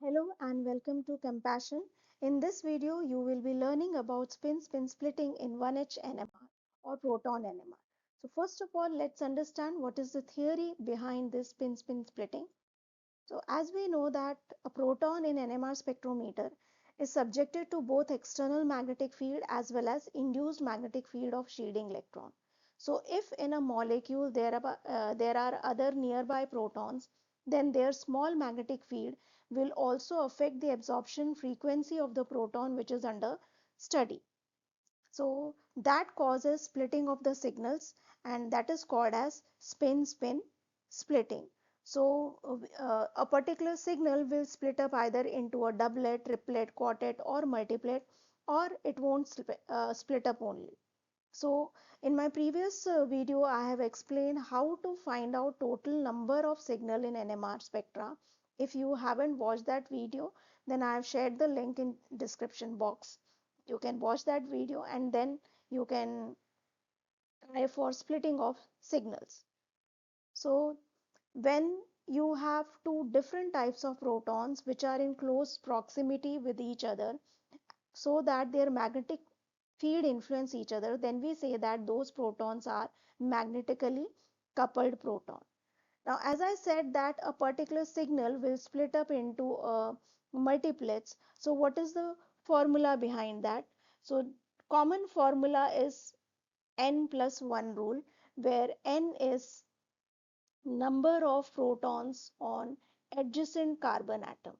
Hello and welcome to Compassion. In this video, you will be learning about spin-spin splitting in 1H NMR or proton NMR. So first of all, let's understand what is the theory behind this spin-spin splitting. So as we know that a proton in NMR spectrometer is subjected to both external magnetic field as well as induced magnetic field of shielding electron. So if in a molecule there are other nearby protons, then their small magnetic field will also affect the absorption frequency of the proton which is under study. So that causes splitting of the signals, and that is called as spin-spin splitting. So a particular signal will split up either into a doublet, triplet, quartet or multiplet, or it won't split up only. So in my previous video, I have explained how to find out total number of signal in NMR spectra. If you haven't watched that video, then I have shared the link in description box. You can watch that video and then you can try for splitting of signals. So when you have two different types of protons which are in close proximity with each other so that their magnetic field influence each other, then we say that those protons are magnetically coupled proton. Now, as I said that a particular signal will split up into multiplets. So what is the formula behind that? So common formula is n plus 1 rule, where n is number of protons on adjacent carbon atom.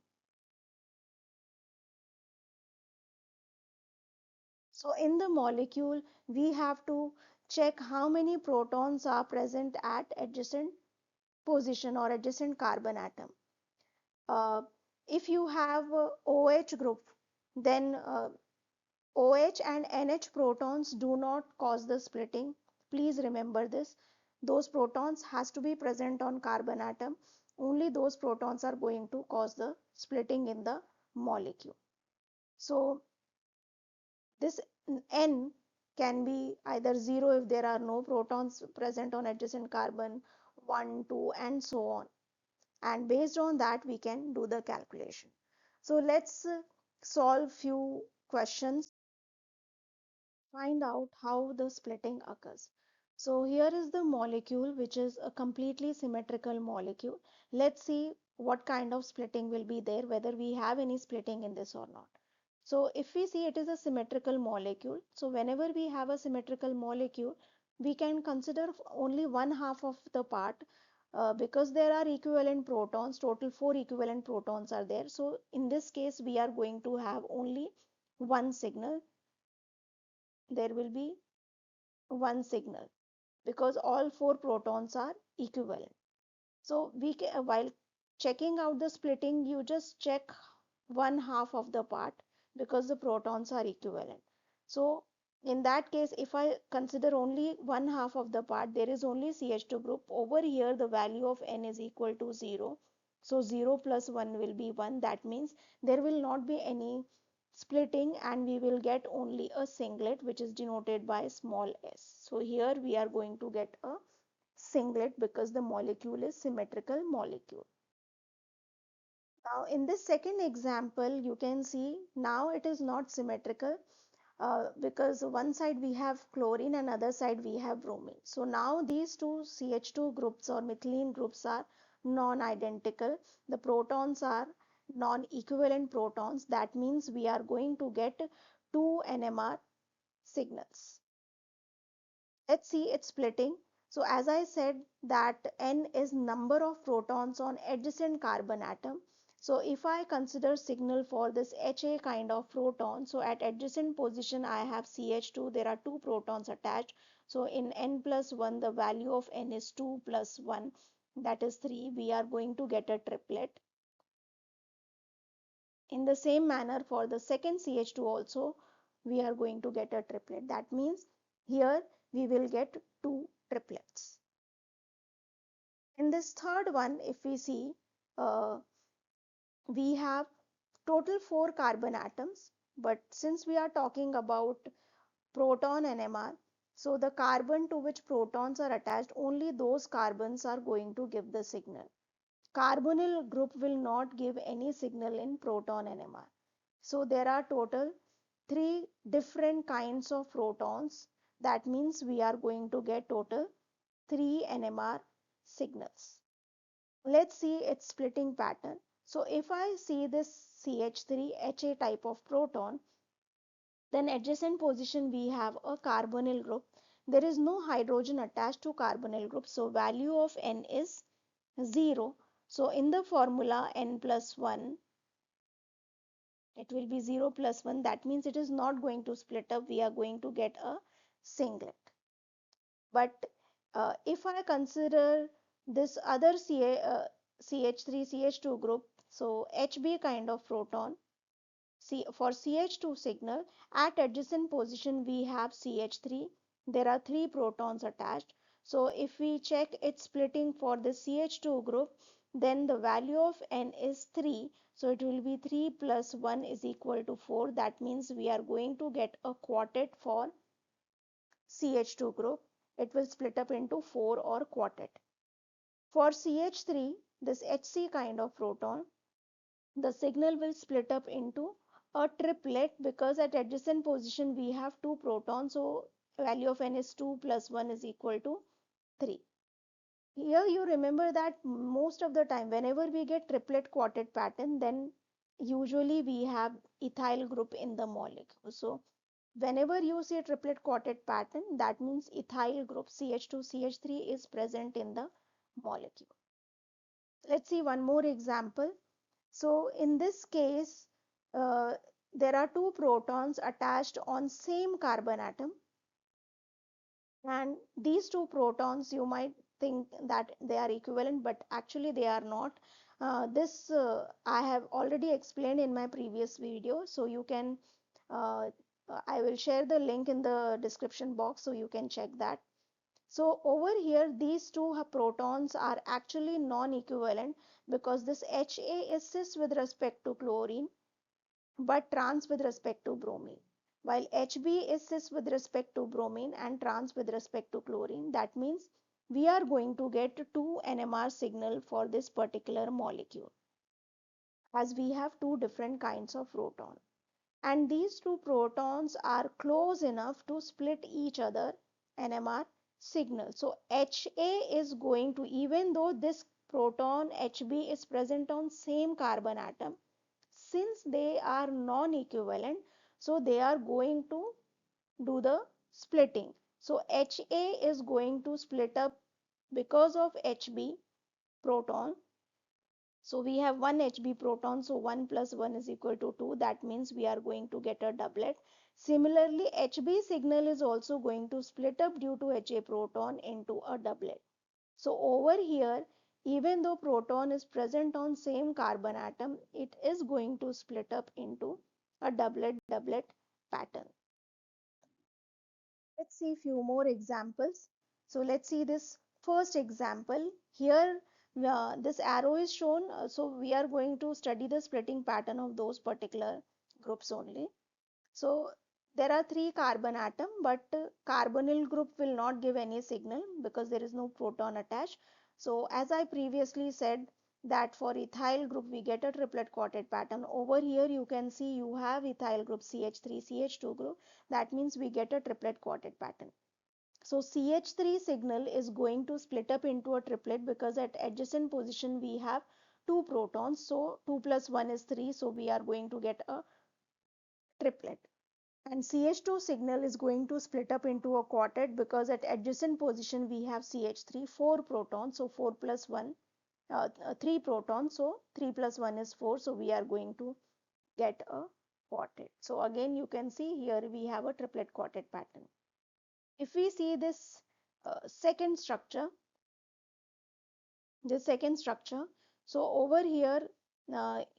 So in the molecule, we have to check how many protons are present at adjacent position or adjacent carbon atom. Uh, if you have OH group, then OH and NH protons do not cause the splitting. Please remember this. Those protons has to be present on carbon atom. Only those protons are going to cause the splitting in the molecule. So this N can be either 0 if there are no protons present on adjacent carbon, 1, 2, and so on. And based on that, we can do the calculation. So let's solve few questions, find out how the splitting occurs. So here is the molecule, which is a completely symmetrical molecule. Let's see what kind of splitting will be there, whether we have any splitting in this or not. So if we see it is a symmetrical molecule, so whenever we have a symmetrical molecule, we can consider only one half of the part because there are equivalent protons, total 4 equivalent protons are there. So in this case, we are going to have only one signal. There will be one signal because all 4 protons are equivalent. So we can, while checking out the splitting, you just check one half of the part because the protons are equivalent. So in that case, if I consider only one half of the part, there is only CH2 group. Over here, the value of N is equal to 0. So 0 plus 1 will be 1. That means there will not be any splitting and we will get only a singlet, which is denoted by small s. So here we are going to get a singlet because the molecule is symmetrical molecule. Now in this second example, you can see now it is not symmetrical because one side we have chlorine and other side we have bromine. So now these two CH2 groups or methylene groups are non-identical. The protons are non-equivalent protons. That means we are going to get two NMR signals. Let's see its splitting. So as I said that N is number of protons on adjacent carbon atom. So if I consider signal for this HA kind of proton, so at adjacent position I have CH2, there are two protons attached. So in N plus 1, the value of N is 2 plus 1, that is 3. We are going to get a triplet. In the same manner for the second CH2 also, we are going to get a triplet. That means here we will get two triplets. In this third one, if we see, uh, we have total 4 carbon atoms, but since we are talking about proton NMR, so the carbon to which protons are attached, only those carbons are going to give the signal. Carbonyl group will not give any signal in proton NMR. So there are total 3 different kinds of protons. That means we are going to get total 3 NMR signals. Let's see its splitting pattern. So if I see this CH3 HA type of proton, then adjacent position we have a carbonyl group. There is no hydrogen attached to carbonyl group, so value of N is 0. So in the formula N plus 1, it will be 0 plus 1. That means it is not going to split up. We are going to get a singlet. But if I consider this other CH3 CH2 group, so HB kind of proton, for CH2 signal at adjacent position we have CH3. There are 3 protons attached. So if we check its splitting for the CH2 group, then the value of N is 3. So it will be 3 plus 1 is equal to 4. That means we are going to get a quartet for CH2 group. It will split up into 4 or quartet. For CH3, this HC kind of proton, the signal will split up into a triplet because at adjacent position we have 2 protons, so value of N is 2 plus 1 is equal to 3. Here you remember that most of the time whenever we get triplet quartet pattern, then usually we have ethyl group in the molecule. So whenever you see a triplet quartet pattern, that means ethyl group CH2 CH3 is present in the molecule. Let's see one more example. So in this case, uh, there are 2 protons attached on same carbon atom, and these 2 protons you might think that they are equivalent, but actually they are not. This I have already explained in my previous video, so you can I will share the link in the description box so you can check that. So over here these 2 protons are actually non-equivalent because this HA is cis with respect to chlorine but trans with respect to bromine, while HB is cis with respect to bromine and trans with respect to chlorine. That means we are going to get 2 NMR signal for this particular molecule as we have 2 different kinds of proton, and these 2 protons are close enough to split each other NMR signal. So HA is going to, even though this proton HB is present on same carbon atom, since they are non-equivalent, so they are going to do the splitting. So HA is going to split up because of HB proton. So we have one HB proton, so 1 plus 1 is equal to 2. That means we are going to get a doublet. Similarly, HB signal is also going to split up due to HA proton into a doublet. So over here, even though proton is present on same carbon atom, it is going to split up into a doublet pattern. Let's see few more examples. So let's see this first example. Here this arrow is shown, so we are going to study the splitting pattern of those particular groups only. So there are 3 carbon atom, but carbonyl group will not give any signal because there is no proton attached. So as I previously said that for ethyl group we get a triplet quartet pattern. Over here you can see you have ethyl group CH3 CH2 group. That means we get a triplet quartet pattern. So CH3 signal is going to split up into a triplet because at adjacent position we have 2 protons. So 2 plus 1 is 3. So we are going to get a triplet. And CH2 signal is going to split up into a quartet because at adjacent position we have CH3, 4 protons. So 4 plus 1, 3 protons. So 3 plus 1 is 4. So we are going to get a quartet. So again you can see here we have a triplet quartet pattern. If we see this second structure, so over here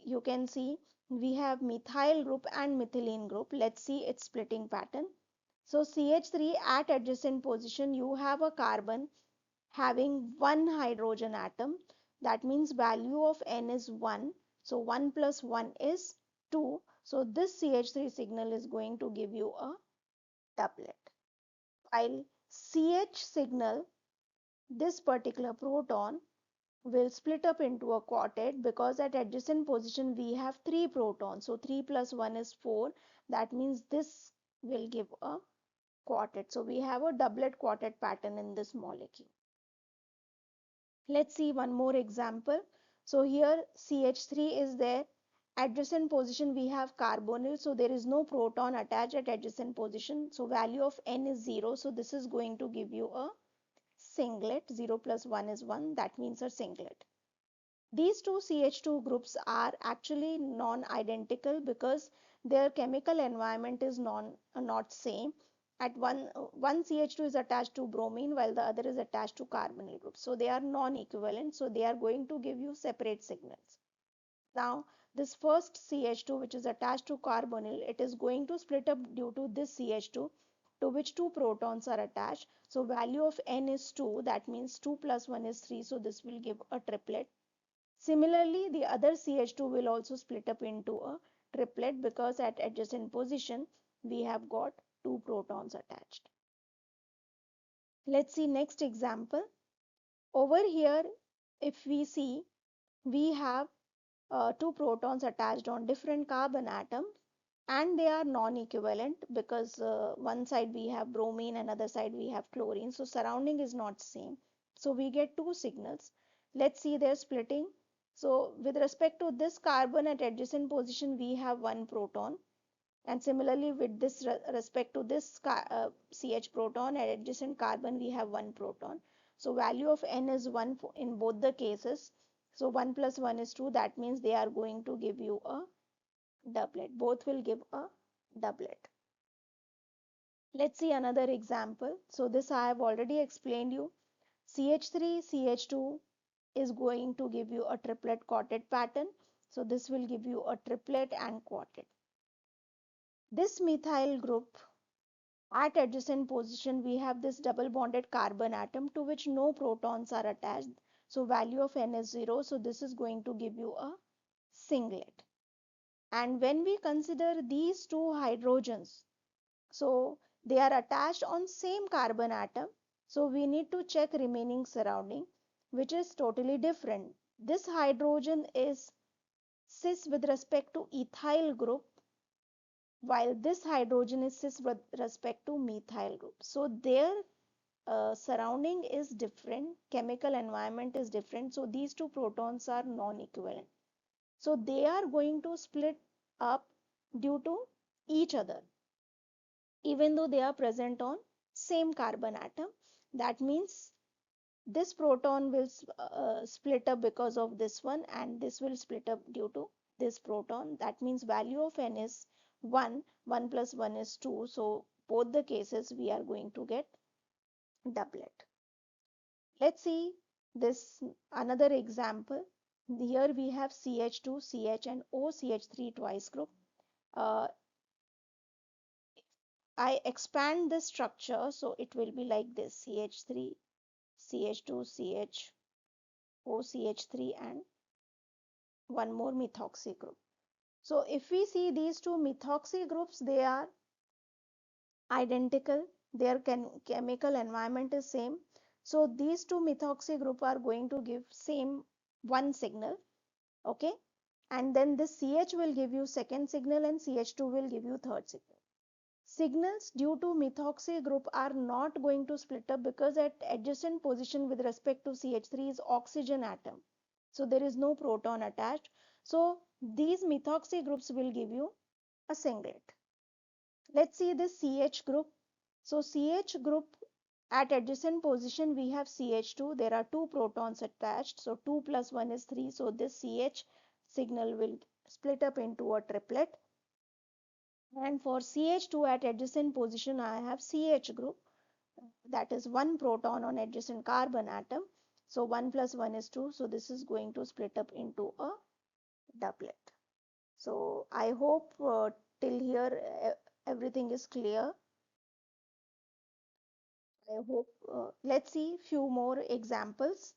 you can see we have methyl group and methylene group. Let's see its splitting pattern. So CH3 at adjacent position you have a carbon having one hydrogen atom. That means value of N is 1. So 1 plus 1 is 2. So this CH3 signal is going to give you a doublet. While CH signal, this particular proton will split up into a quartet because at adjacent position we have 3 protons. So 3 plus 1 is 4. That means this will give a quartet. So we have a doublet quartet pattern in this molecule. Let's see one more example. So here CH3 is there. Adjacent position we have carbonyl. So there is no proton attached at adjacent position. So value of N is 0. So this is going to give you a singlet. 0 plus 1 is 1. That means a singlet. These two CH2 groups are actually non-identical because their chemical environment is not same. At one CH2 is attached to bromine while the other is attached to carbonyl group. So they are non-equivalent. So they are going to give you separate signals. Now this first CH2 which is attached to carbonyl, it is going to split up due to this CH2 to which two protons are attached. So value of N is 2. That means 2 plus 1 is 3. So this will give a triplet. Similarly, the other CH2 will also split up into a triplet because at adjacent position we have got two protons attached. Let's see next example. Over here, if we see, we have two protons attached on different carbon atoms and they are non-equivalent because one side we have bromine and other side we have chlorine. So surrounding is not same. So we get two signals. Let's see their splitting. So with respect to this carbon at adjacent position, we have one proton. And similarly with this respect to this CH proton at adjacent carbon, we have one proton. So value of N is 1 in both the cases. So 1 plus 1 is 2. That means they are going to give you a doublet. Both will give a doublet. Let's see another example. So this I have already explained you. CH3, CH2 is going to give you a triplet quartet pattern. So this will give you a triplet and quartet. This methyl group at adjacent position we have this double bonded carbon atom to which no protons are attached. So value of N is 0. So this is going to give you a singlet. And when we consider these two hydrogens, so they are attached on same carbon atom. So we need to check remaining surrounding, which is totally different. This hydrogen is cis with respect to ethyl group, while this hydrogen is cis with respect to methyl group. So their surrounding is different, chemical environment is different. So these two protons are non-equivalent. So they are going to split up due to each other, even though they are present on same carbon atom. That means this proton will split up because of this one and this will split up due to this proton. That means value of N is 1. 1 plus 1 is 2. So both the cases we are going to get doublet. Let's see this another example. Here we have CH2, CH and OCH3 twice group. I expand this structure so it will be like this: CH3, CH2, CH, OCH3 and one more methoxy group. So if we see these two methoxy groups, they are identical. Their chemical environment is same. So these two methoxy group are going to give same one signal. Okay. And then this CH will give you second signal and CH2 will give you third signal. Signals due to methoxy group are not going to split up because at adjacent position with respect to CH3 is oxygen atom. So there is no proton attached. So these methoxy groups will give you a singlet. Let's see this CH group. So CH group at adjacent position we have CH2. There are two protons attached. So 2 plus 1 is 3. So this CH signal will split up into a triplet. And for CH2 at adjacent position, I have CH group, that is one proton on adjacent carbon atom. So 1 plus 1 is 2. So this is going to split up into a doublet. So I hope till here everything is clear. I hope let's see few more examples.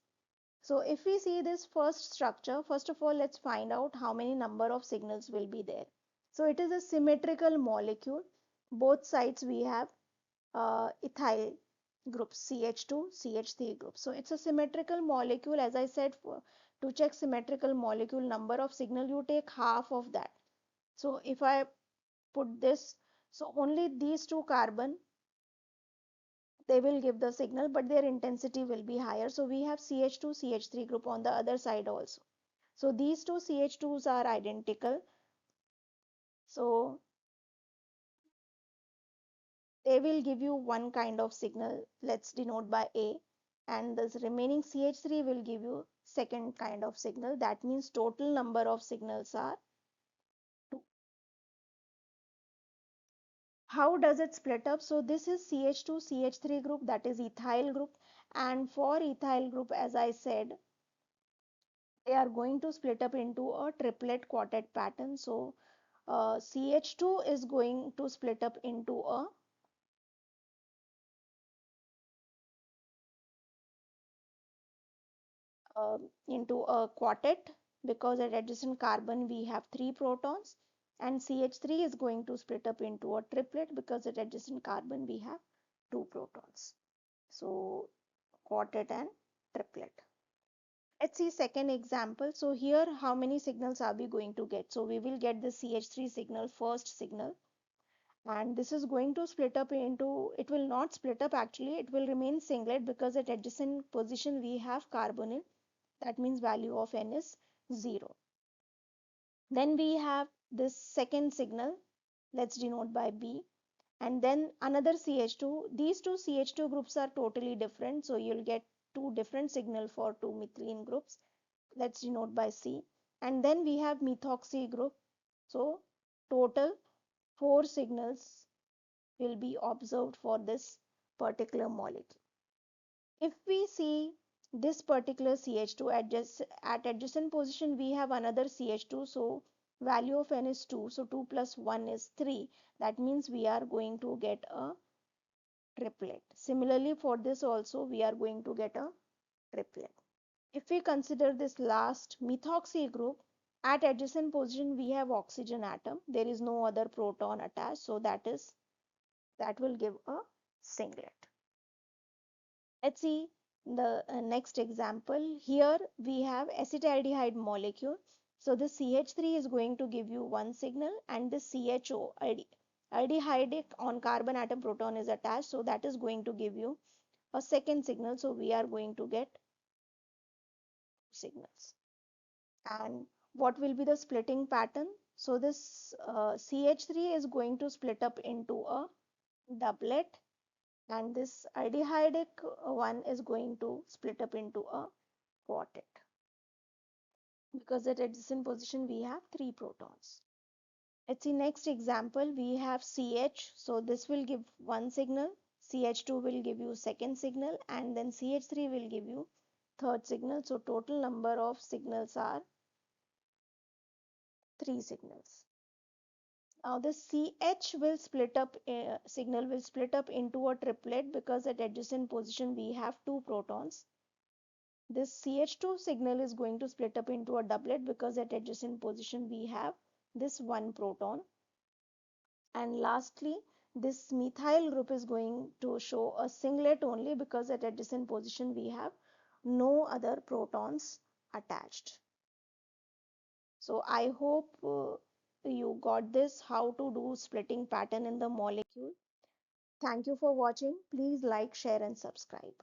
So if we see this first structure, first of all, let's find out how many number of signals will be there. So it is a symmetrical molecule. Both sides we have ethyl groups, CH2, CH3 group. So it's a symmetrical molecule. As I said, to check symmetrical molecule number of signal, you take half of that. So if I put this, so only these two carbon, they will give the signal, but their intensity will be higher. So we have CH2, CH3 group on the other side also. So these two CH2s are identical. So they will give you one kind of signal. Let's denote by A. And this remaining CH3 will give you second kind of signal. That means total number of signals are 2. How does it split up? So this is CH2, CH3 group, that is ethyl group. And for ethyl group, as I said, they are going to split up into a triplet quartet pattern. So CH2 is going to split up uh, into a quartet, because at adjacent carbon we have 3 protons, and CH3 is going to split up into a triplet because at adjacent carbon we have 2 protons. So quartet and triplet. Let's see second example. So here how many signals are we going to get? So we will get the CH3 signal, first signal, and this is going to split up into, it will not split up actually, it will remain singlet because at adjacent position we have carbonyl. That means value of n is 0. Then we have this second signal, let's denote by B, and then another CH2. These two CH2 groups are totally different, so you'll get two different signal for two methylene groups. Let's denote by C. And then we have methoxy group. So total 4 signals will be observed for this particular molecule. If we see this particular CH2 at adjacent position, we have another CH2. So value of n is 2. So 2 plus 1 is 3. That means we are going to get a triplet. Similarly, for this also, we are going to get a triplet. If we consider this last methoxy group, at adjacent position, we have oxygen atom. There is no other proton attached. So that will give a singlet. Let's see the next example. Here we have acetaldehyde molecule. So the CH3 is going to give you one signal, and the CHO aldehydic on carbon atom proton is attached. So that is going to give you a second signal. So we are going to get signals. And what will be the splitting pattern? So this CH3 is going to split up into a doublet, and this aldehydic one is going to split up into a quartet, because at adjacent position we have 3 protons. Let's see next example. We have CH, so this will give one signal, CH2 will give you second signal, and then CH3 will give you third signal. So total number of signals are 3 signals. Now the CH will split up, signal will split up into a triplet because at adjacent position we have 2 protons. This CH2 signal is going to split up into a doublet because at adjacent position we have this one proton. And lastly, this methyl group is going to show a singlet only because at adjacent position we have no other protons attached. So I hope you got this, how to do splitting pattern in the molecule. Thank you for watching. Please like, share and subscribe.